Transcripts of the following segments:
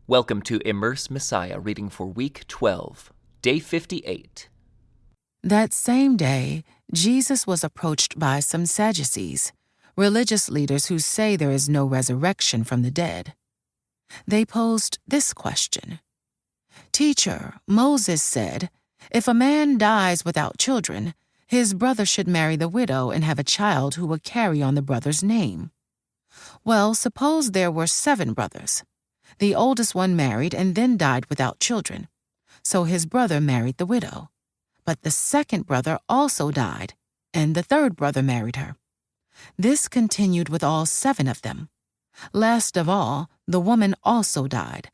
Welcome to Immerse Messiah, reading for week 12, day 58. That same day, Jesus was approached by some Sadducees, religious leaders who say there is no resurrection from the dead. They posed this question: "Teacher, Moses said, if a man dies without children, his brother should marry the widow and have a child who would carry on the brother's name. Well, suppose there were 7 brothers. The oldest one married and then died without children, so his brother married the widow. But the second brother also died, and the third brother married her. This continued with all 7 of them. Last of all, the woman also died.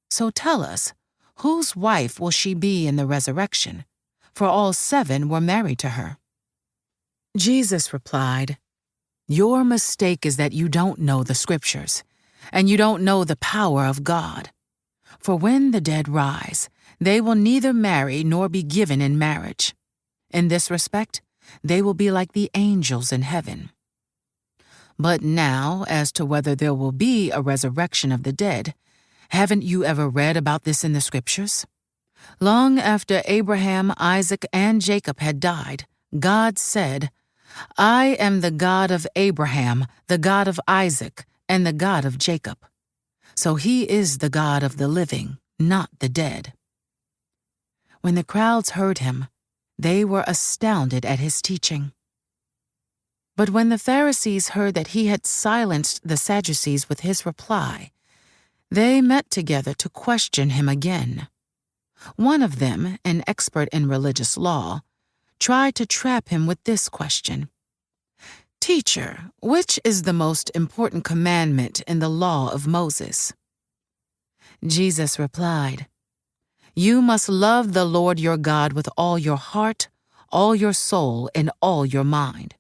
So tell us, whose wife will she be in the resurrection? For all 7 were married to her." Jesus replied, "Your mistake is that you don't know the Scriptures, and you don't know the power of God. For when the dead rise, they will neither marry nor be given in marriage. In this respect, they will be like the angels in heaven. But now, as to whether there will be a resurrection of the dead, haven't you ever read about this in the Scriptures? Long after Abraham, Isaac, and Jacob had died, God said, 'I am the God of Abraham, the God of Isaac, and the God of Jacob.' So he is the God of the living, not the dead." When the crowds heard him, they were astounded at his teaching. But when the Pharisees heard that he had silenced the Sadducees with his reply, they met together to question him again. One of them, an expert in religious law, tried to trap him with this question: "Teacher, which is the most important commandment in the law of Moses?" Jesus replied, "You must love the Lord your God with all your heart, all your soul, and all your mind.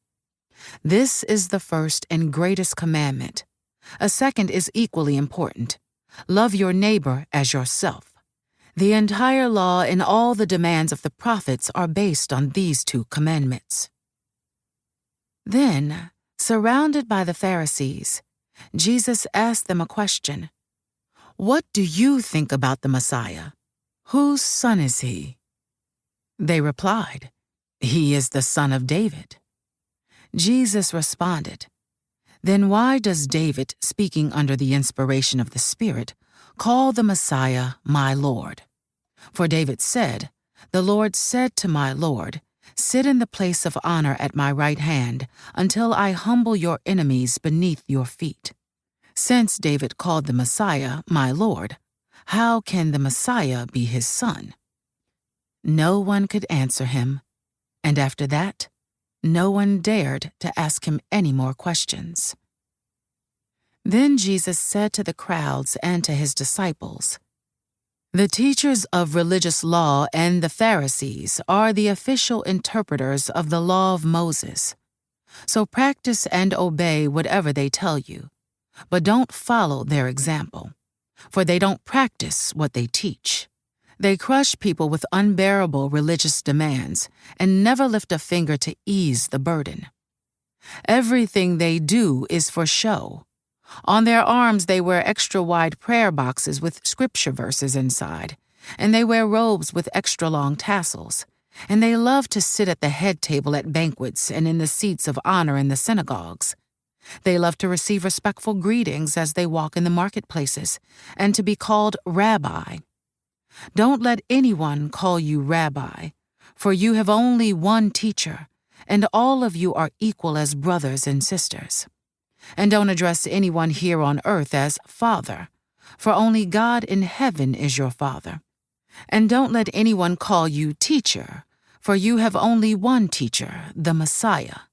This is the first and greatest commandment. A second is equally important: love your neighbor as yourself. The entire law and all the demands of the prophets are based on these 2 commandments." Then, surrounded by the Pharisees, Jesus asked them a question: "What do you think about the Messiah? Whose son is he?" They replied, "He is the son of David." Jesus responded, "Then why does David, speaking under the inspiration of the Spirit, call the Messiah my Lord? For David said, 'The Lord said to my Lord, sit in the place of honor at my right hand until I humble your enemies beneath your feet.' Since David called the Messiah my Lord, how can the Messiah be his son?" No one could answer him, and after that, no one dared to ask him any more questions. Then Jesus said to the crowds and to his disciples, "The teachers of religious law and the Pharisees are the official interpreters of the law of Moses. So practice and obey whatever they tell you, but don't follow their example, for they don't practice what they teach. They crush people with unbearable religious demands and never lift a finger to ease the burden. Everything they do is for show. On their arms they wear extra-wide prayer boxes with scripture verses inside, and they wear robes with extra-long tassels, and they love to sit at the head table at banquets and in the seats of honor in the synagogues. They love to receive respectful greetings as they walk in the marketplaces, and to be called Rabbi. Don't let anyone call you Rabbi, for you have only one teacher, and all of you are equal as brothers and sisters. And don't address anyone here on earth as Father, for only God in heaven is your Father. And don't let anyone call you Teacher, for you have only one teacher, the Messiah.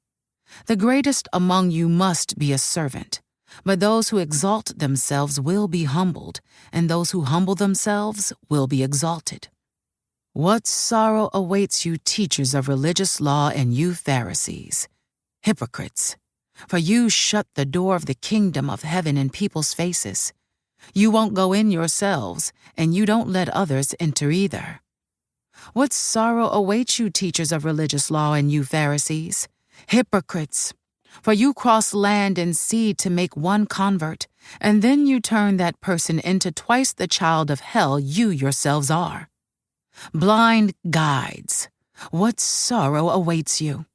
The greatest among you must be a servant, but those who exalt themselves will be humbled, and those who humble themselves will be exalted. What sorrow awaits you teachers of religious law and you Pharisees, hypocrites! For you shut the door of the kingdom of heaven in people's faces. You won't go in yourselves, and you don't let others enter either. What sorrow awaits you teachers of religious law and you Pharisees, hypocrites! For you cross land and sea to make one convert, and then you turn that person into twice the child of hell you yourselves are. Blind guides, what sorrow awaits you!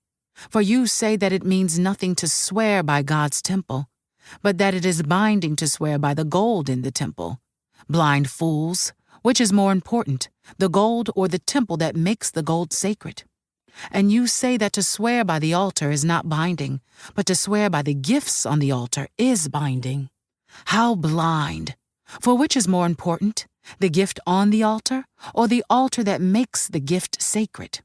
For you say that it means nothing to swear by God's temple, but that it is binding to swear by the gold in the temple. Blind fools, which is more important, the gold or the temple that makes the gold sacred? And you say that to swear by the altar is not binding, but to swear by the gifts on the altar is binding. How blind! For which is more important, the gift on the altar or the altar that makes the gift sacred?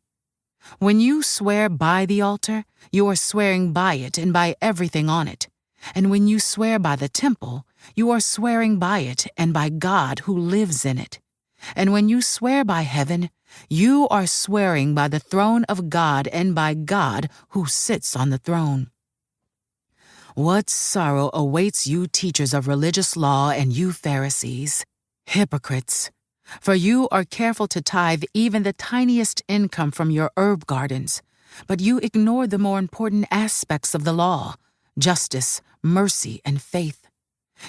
When you swear by the altar, you are swearing by it and by everything on it. And when you swear by the temple, you are swearing by it and by God who lives in it. And when you swear by heaven, you are swearing by the throne of God and by God who sits on the throne. What sorrow awaits you teachers of religious law and you Pharisees, hypocrites! For you are careful to tithe even the tiniest income from your herb gardens, but you ignore the more important aspects of the law: justice, mercy, and faith.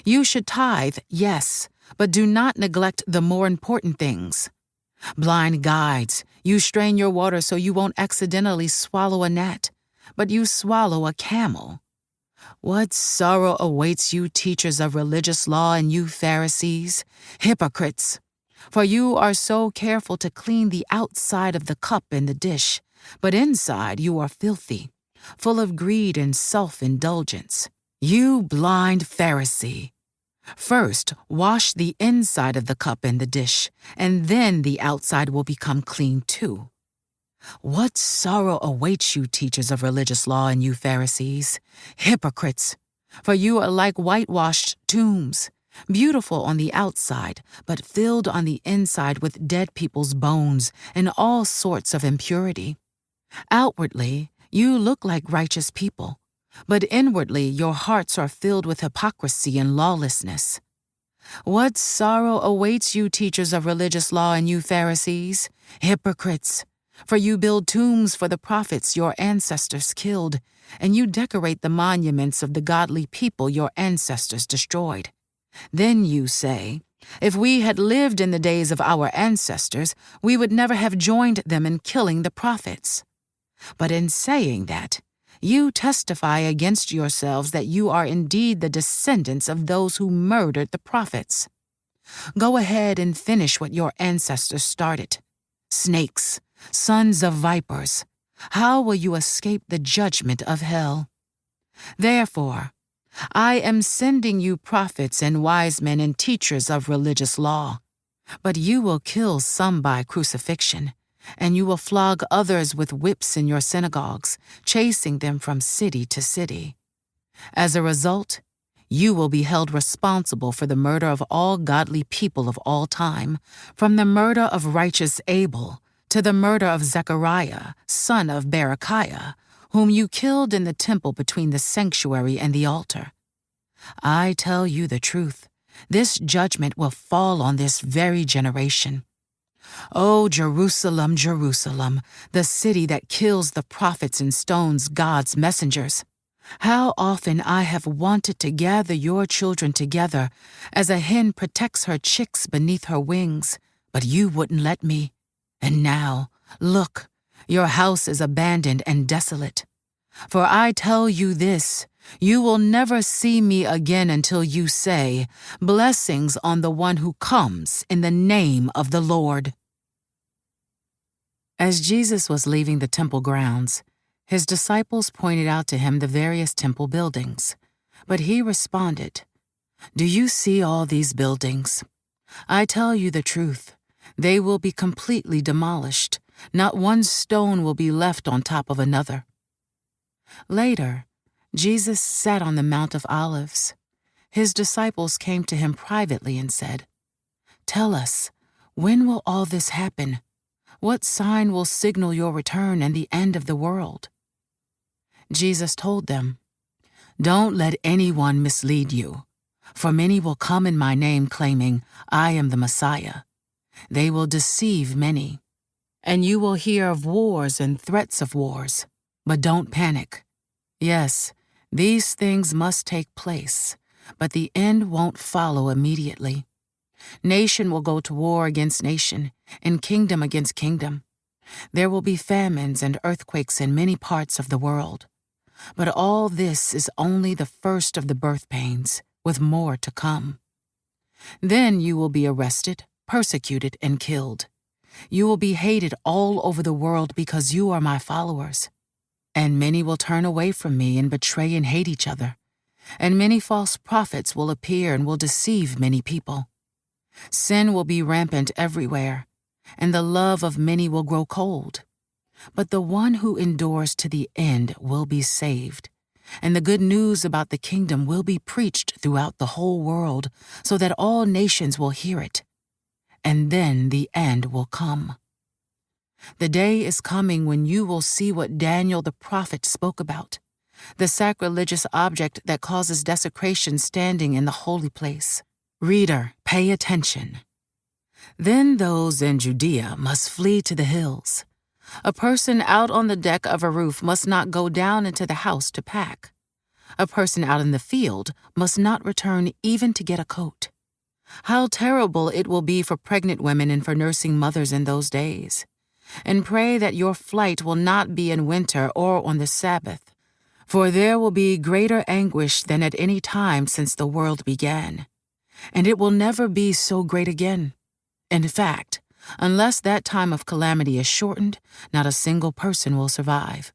You should tithe, yes, but do not neglect the more important things. Blind guides, you strain your water so you won't accidentally swallow a gnat, but you swallow a camel. What sorrow awaits you teachers of religious law and you Pharisees, hypocrites! For you are so careful to clean the outside of the cup and the dish, but inside you are filthy, full of greed and self-indulgence. You blind Pharisee! First, wash the inside of the cup and the dish, and then the outside will become clean too. What sorrow awaits you teachers of religious law and you Pharisees, hypocrites! For you are like whitewashed tombs, beautiful on the outside, but filled on the inside with dead people's bones and all sorts of impurity. Outwardly, you look like righteous people, but inwardly your hearts are filled with hypocrisy and lawlessness. What sorrow awaits you teachers of religious law and you Pharisees, hypocrites! For you build tombs for the prophets your ancestors killed, and you decorate the monuments of the godly people your ancestors destroyed. Then you say, if we had lived in the days of our ancestors, we would never have joined them in killing the prophets. But in saying that, you testify against yourselves that you are indeed the descendants of those who murdered the prophets. Go ahead and finish what your ancestors started. Snakes, sons of vipers, how will you escape the judgment of hell? Therefore, I am sending you prophets and wise men and teachers of religious law, but you will kill some by crucifixion, and you will flog others with whips in your synagogues, chasing them from city to city. As a result, you will be held responsible for the murder of all godly people of all time, from the murder of righteous Abel to the murder of Zechariah, son of Berechiah, whom you killed in the temple between the sanctuary and the altar. I tell you the truth, this judgment will fall on this very generation. O Jerusalem, Jerusalem, the city that kills the prophets and stones God's messengers! How often I have wanted to gather your children together as a hen protects her chicks beneath her wings, but you wouldn't let me. And now, look, your house is abandoned and desolate. For I tell you this, you will never see me again until you say, blessings on the one who comes in the name of the Lord. As Jesus was leaving the temple grounds, his disciples pointed out to him the various temple buildings. But he responded, Do you see all these buildings? I tell you the truth, they will be completely demolished. Not one stone will be left on top of another. Later, Jesus sat on the Mount of Olives. His disciples came to him privately and said, Tell us, when will all this happen? What sign will signal your return and the end of the world? Jesus told them, Don't let anyone mislead you, for many will come in my name claiming, I am the Messiah. They will deceive many. And you will hear of wars and threats of wars, but don't panic. Yes, these things must take place, but the end won't follow immediately. Nation will go to war against nation, and kingdom against kingdom. There will be famines and earthquakes in many parts of the world. But all this is only the first of the birth pains, with more to come. Then you will be arrested, persecuted, and killed. You will be hated all over the world because you are my followers. And many will turn away from me and betray and hate each other. And many false prophets will appear and will deceive many people. Sin will be rampant everywhere, and the love of many will grow cold. But the one who endures to the end will be saved, and the good news about the kingdom will be preached throughout the whole world, so that all nations will hear it. And then the end will come. The day is coming when you will see what Daniel the prophet spoke about, the sacrilegious object that causes desecration standing in the holy place. Reader, pay attention. Then those in Judea must flee to the hills. A person out on the deck of a roof must not go down into the house to pack. A person out in the field must not return even to get a coat. How terrible it will be for pregnant women and for nursing mothers in those days. And pray that your flight will not be in winter or on the Sabbath, for there will be greater anguish than at any time since the world began. And it will never be so great again. In fact, unless that time of calamity is shortened, not a single person will survive.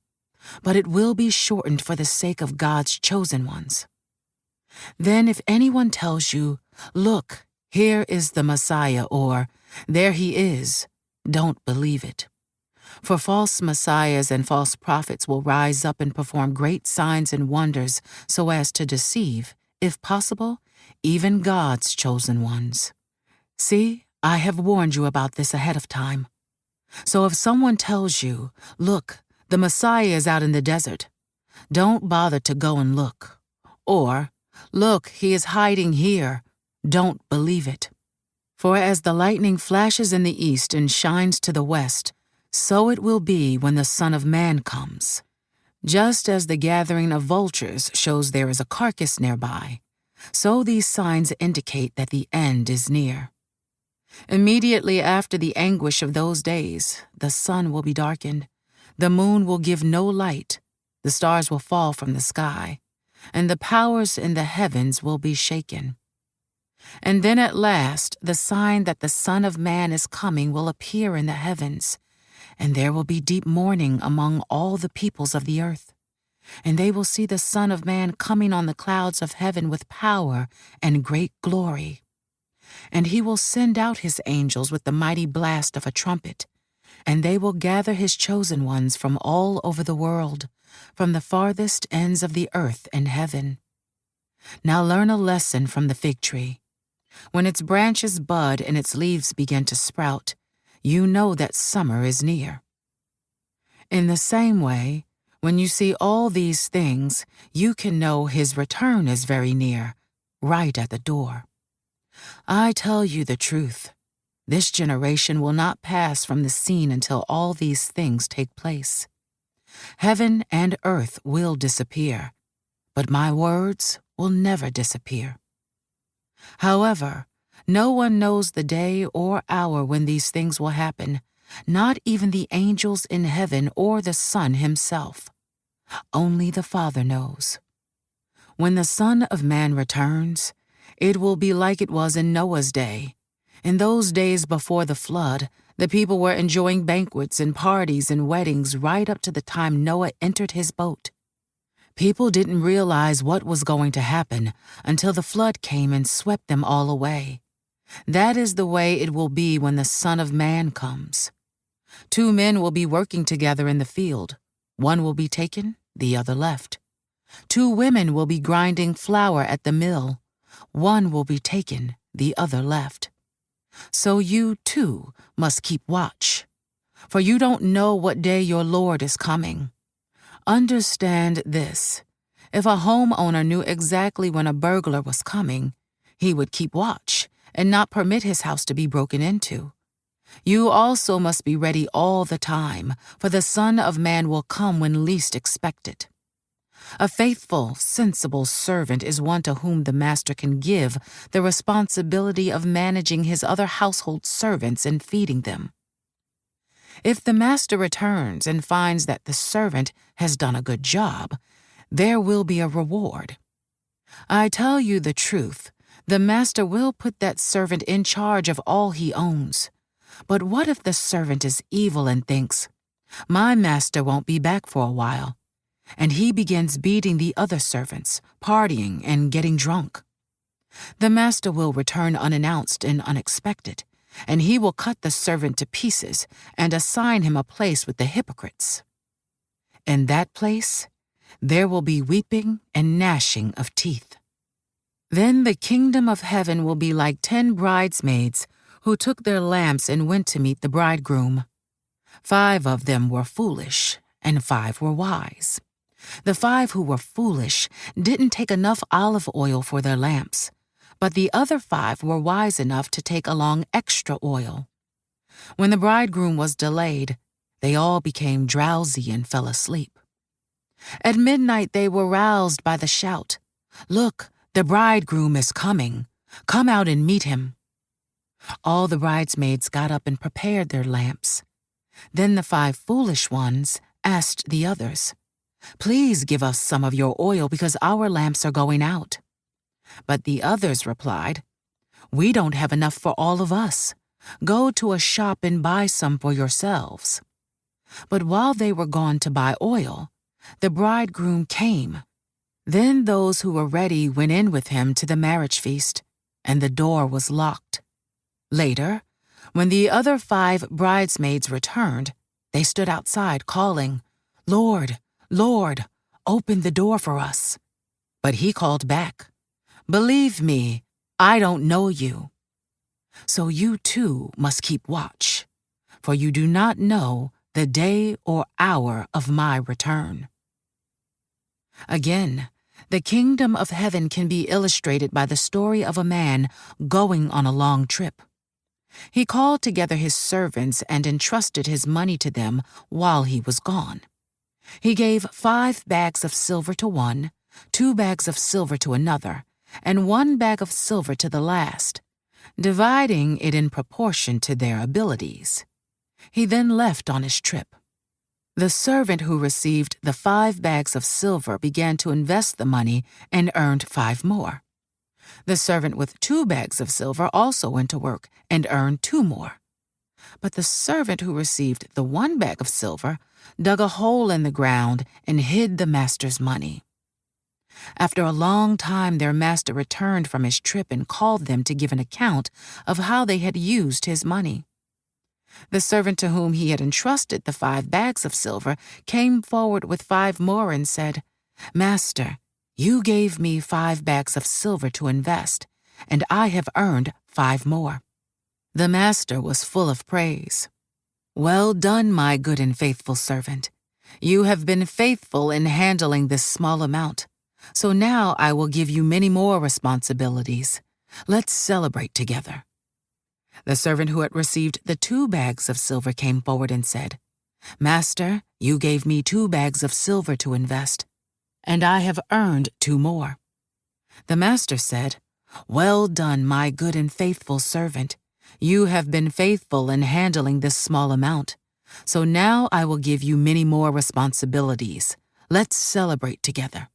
But it will be shortened for the sake of God's chosen ones. Then if anyone tells you, "Look, here is the Messiah," or "There he is," don't believe it. For false messiahs and false prophets will rise up and perform great signs and wonders so as to deceive, if possible, even God's chosen ones. See, I have warned you about this ahead of time. So if someone tells you, "Look, the Messiah is out in the desert," don't bother to go and look. Or, "Look, he is hiding here," don't believe it. For as the lightning flashes in the east and shines to the west, so it will be when the Son of Man comes. Just as the gathering of vultures shows there is a carcass nearby, so these signs indicate that the end is near. Immediately after the anguish of those days, the sun will be darkened, the moon will give no light, the stars will fall from the sky, and the powers in the heavens will be shaken. And then at last the sign that the Son of Man is coming will appear in the heavens, and there will be deep mourning among all the peoples of the earth. And they will see the Son of Man coming on the clouds of heaven with power and great glory. And he will send out his angels with the mighty blast of a trumpet, and they will gather his chosen ones from all over the world, from the farthest ends of the earth and heaven. Now learn a lesson from the fig tree. When its branches bud and its leaves begin to sprout, you know that summer is near. In the same way, when you see all these things, you can know his return is very near, right at the door. I tell you the truth, this generation will not pass from the scene until all these things take place. Heaven and earth will disappear, but my words will never disappear. However, no one knows the day or hour when these things will happen, not even the angels in heaven or the Son himself. Only the Father knows. When the Son of Man returns, it will be like it was in Noah's day. In those days before the flood, the people were enjoying banquets and parties and weddings right up to the time Noah entered his boat. People didn't realize what was going to happen until the flood came and swept them all away. That is the way it will be when the Son of Man comes. 2 men will be working together in the field. One will be taken, the other left. 2 women will be grinding flour at the mill. One will be taken, the other left. So you, too, must keep watch, for you don't know what day your Lord is coming. Understand this. If a homeowner knew exactly when a burglar was coming, he would keep watch and not permit his house to be broken into. You also must be ready all the time, for the Son of Man will come when least expected. A faithful, sensible servant is one to whom the master can give the responsibility of managing his other household servants and feeding them. If the master returns and finds that the servant has done a good job, there will be a reward. I tell you the truth, the master will put that servant in charge of all he owns. But what if the servant is evil and thinks, "My master won't be back for a while," and he begins beating the other servants, partying, and getting drunk? The master will return unannounced and unexpected, and he will cut the servant to pieces and assign him a place with the hypocrites. In that place, there will be weeping and gnashing of teeth. Then the kingdom of heaven will be like 10 bridesmaids who took their lamps and went to meet the bridegroom. 5 of them were foolish, and 5 were wise. The 5 who were foolish didn't take enough olive oil for their lamps, but the other 5 were wise enough to take along extra oil. When the bridegroom was delayed, they all became drowsy and fell asleep. At midnight they were roused by the shout, "Look, the bridegroom is coming. Come out and meet him." All the bridesmaids got up and prepared their lamps. Then the 5 foolish ones asked the others, "Please give us some of your oil because our lamps are going out." But the others replied, "We don't have enough for all of us. Go to a shop and buy some for yourselves." But while they were gone to buy oil, the bridegroom came. Then those who were ready went in with him to the marriage feast, and the door was locked. Later, when the other 5 bridesmaids returned, they stood outside calling, "Lord, Lord, open the door for us." But he called back, "Believe me, I don't know you." So you too must keep watch, for you do not know the day or hour of my return. Again, the kingdom of heaven can be illustrated by the story of a man going on a long trip. He called together his servants and entrusted his money to them while he was gone. He gave 5 bags of silver to one, 2 bags of silver to another, and 1 bag of silver to the last, dividing it in proportion to their abilities. He then left on his trip. The servant who received the 5 bags of silver began to invest the money and earned 5 more. The servant with 2 bags of silver also went to work and earned 2 more. But the servant who received the 1 bag of silver dug a hole in the ground and hid the master's money. After a long time, their master returned from his trip and called them to give an account of how they had used his money. The servant to whom he had entrusted the 5 bags of silver came forward with 5 more and said, "Master, you gave me 5 bags of silver to invest, and I have earned 5 more." The master was full of praise. "Well done, my good and faithful servant. You have been faithful in handling this small amount, so now I will give you many more responsibilities. Let's celebrate together." The servant who had received the 2 bags of silver came forward and said, "Master, you gave me 2 bags of silver to invest, and I have earned 2 more." The master said, "Well done, my good and faithful servant. You have been faithful in handling this small amount, so now I will give you many more responsibilities. Let's celebrate together."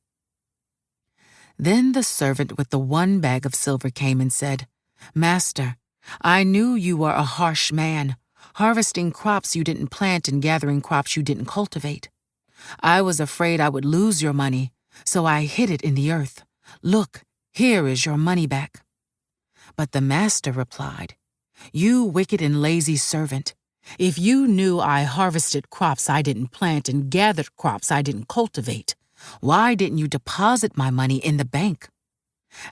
Then the servant with the 1 bag of silver came and said, "Master, I knew you were a harsh man, harvesting crops you didn't plant and gathering crops you didn't cultivate. I was afraid I would lose your money, so I hid it in the earth. Look, here is your money back." But the master replied, "You wicked and lazy servant, if you knew I harvested crops I didn't plant and gathered crops I didn't cultivate, why didn't you deposit my money in the bank?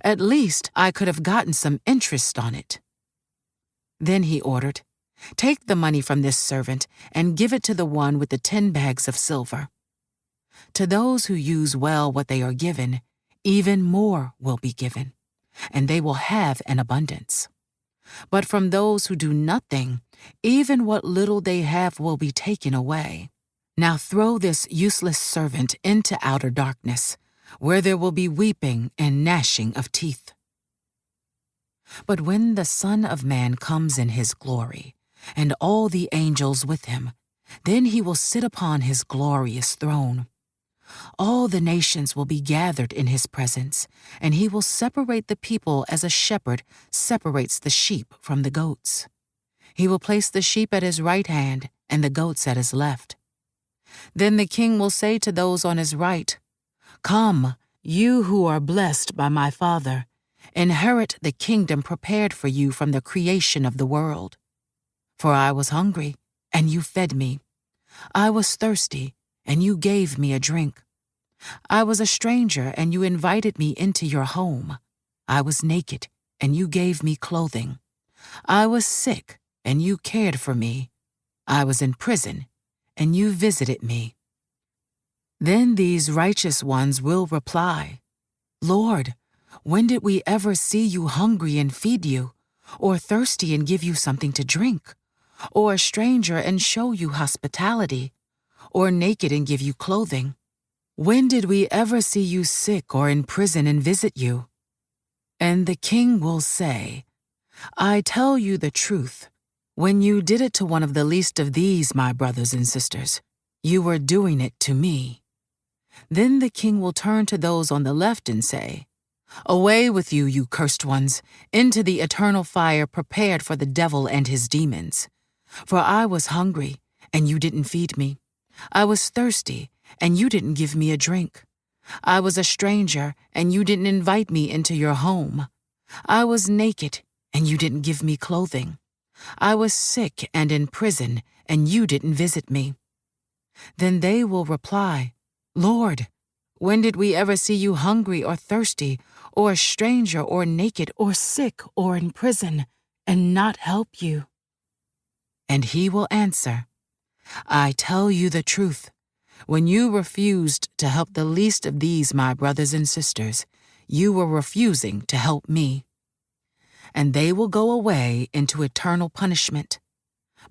At least I could have gotten some interest on it." Then he ordered, "Take the money from this servant and give it to the one with the 10 bags of silver. To those who use well what they are given, even more will be given, and they will have an abundance. But from those who do nothing, even what little they have will be taken away. Now throw this useless servant into outer darkness, where there will be weeping and gnashing of teeth. But when the Son of Man comes in his glory, and all the angels with him, then he will sit upon his glorious throne. All the nations will be gathered in his presence, and he will separate the people as a shepherd separates the sheep from the goats. He will place the sheep at his right hand and the goats at his left. Then the king will say to those on his right, "Come, you who are blessed by my Father, inherit the kingdom prepared for you from the creation of the world. For I was hungry, and you fed me. I was thirsty, and you gave me a drink. I was a stranger, and you invited me into your home. I was naked, and you gave me clothing. I was sick, and you cared for me. I was in prison, and you visited me." Then these righteous ones will reply, "Lord, when did we ever see you hungry and feed you, or thirsty and give you something to drink, or a stranger and show you hospitality, or naked and give you clothing? When did we ever see you sick or in prison and visit you?" And the king will say, "I tell you the truth, when you did it to one of the least of these, my brothers and sisters, you were doing it to me." Then the king will turn to those on the left and say, "Away with you, you cursed ones, into the eternal fire prepared for the devil and his demons. For I was hungry, and you didn't feed me. I was thirsty, and you didn't give me a drink. I was a stranger, and you didn't invite me into your home. I was naked, and you didn't give me clothing. I was sick and in prison, and you didn't visit me." Then they will reply, "Lord, when did we ever see you hungry or thirsty, or a stranger or naked or sick or in prison, and not help you?" And he will answer, "I tell you the truth, when you refused to help the least of these my brothers and sisters, you were refusing to help me." And they will go away into eternal punishment,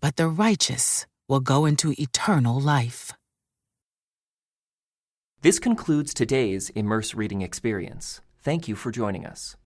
but the righteous will go into eternal life. This concludes today's Immerse reading experience. Thank you for joining us.